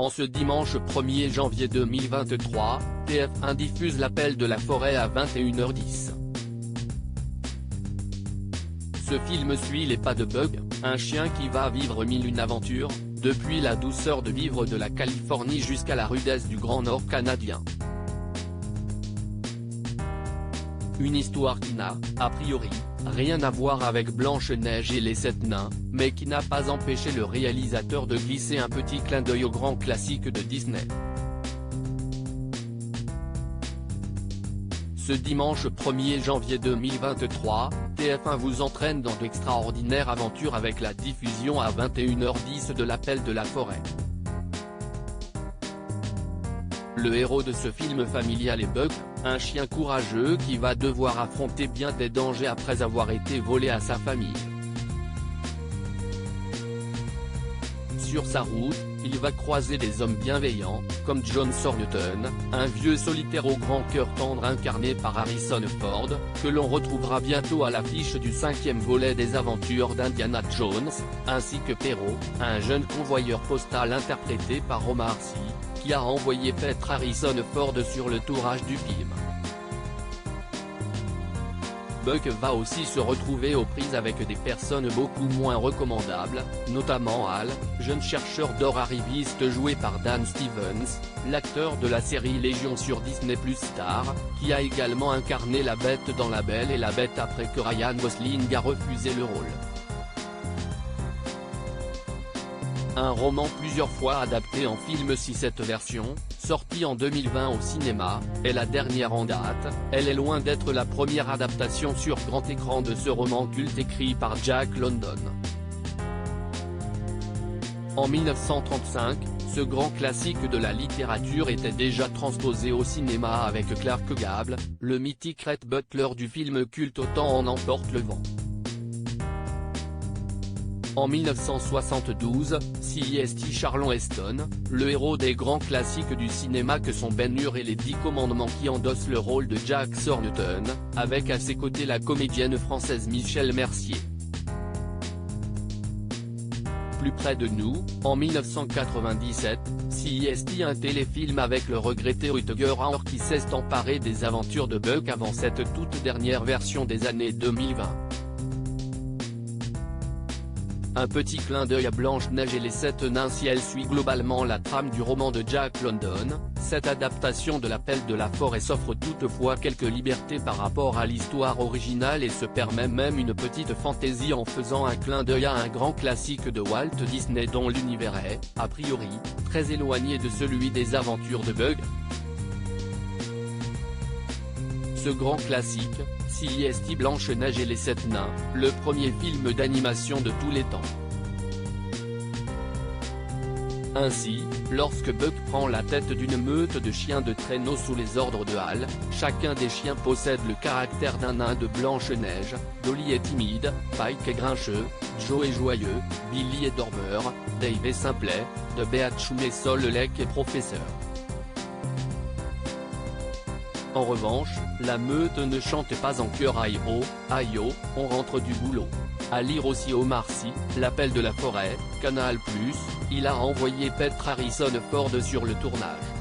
En ce dimanche 1er janvier 2023, TF1 diffuse L'Appel de la forêt à 21h10. Ce film suit les pas de Bug, un chien qui va vivre mille une aventures, depuis la douceur de vivre de la Californie jusqu'à la rudesse du Grand Nord canadien. Une histoire qui n'a, a priori, rien à voir avec Blanche-Neige et les 7 nains, mais qui n'a pas empêché le réalisateur de glisser un petit clin d'œil au grand classique de Disney. Ce dimanche 1er janvier 2023, TF1 vous entraîne dans d'extraordinaires aventures avec la diffusion à 21h10 de L'Appel de la forêt. Le héros de ce film familial est Bug, un chien courageux qui va devoir affronter bien des dangers après avoir été volé à sa famille. Sur sa route, il va croiser des hommes bienveillants, comme John Thornton, un vieux solitaire au grand cœur tendre incarné par Harrison Ford, que l'on retrouvera bientôt à l'affiche du 5e volet des aventures d'Indiana Jones, ainsi que Perrault, un jeune convoyeur postal interprété par Omar Sy, qui a envoyé paître Harrison Ford sur le tournage du film. Buck va aussi se retrouver aux prises avec des personnes beaucoup moins recommandables, notamment Hal, jeune chercheur d'or arriviste joué par Dan Stevens, l'acteur de la série Légion sur Disney+ Star, qui a également incarné la Bête dans La Belle et la Bête après que Ryan Gosling a refusé le rôle. Un roman plusieurs fois adapté en film. Si cette version, sortie en 2020 au cinéma, est la dernière en date, elle est loin d'être la première adaptation sur grand écran de ce roman culte écrit par Jack London. En 1935, ce grand classique de la littérature était déjà transposé au cinéma avec Clark Gable, le mythique Rhett Butler du film culte Autant en emporte le vent. En 1972, CST Charlton Heston, le héros des grands classiques du cinéma que sont Ben-Hur et les 10 commandements, qui endosse le rôle de Jack Thornton, avec à ses côtés la comédienne française Michèle Mercier. Plus près de nous, en 1997, CST, un téléfilm avec le regretté Rutger Hauer qui s'est emparé des aventures de Buck avant cette toute dernière version des années 2020. Un petit clin d'œil à Blanche-Neige et les 7 nains. Si elle suit globalement la trame du roman de Jack London, cette adaptation de L'Appel de la forêt s'offre toutefois quelques libertés par rapport à l'histoire originale et se permet même une petite fantaisie en faisant un clin d'œil à un grand classique de Walt Disney dont l'univers est, a priori, très éloigné de celui des aventures de Bug. Ce grand classique, CST Blanche-Neige et les 7 nains, le premier film d'animation de tous les temps. Ainsi, lorsque Buck prend la tête d'une meute de chiens de traîneau sous les ordres de Hal, chacun des chiens possède le caractère d'un nain de Blanche-Neige. Dolly est timide, Pike est grincheux, Joe est joyeux, Billy est dormeur, Dave est simplet, de Beachum et Sol Lek est professeur. En revanche, la meute ne chante pas en chœur aïe oh, on rentre du boulot. À lire aussi Omar Sy, L'Appel de la forêt, Canal+, il a envoyé paître Harrison Ford sur le tournage.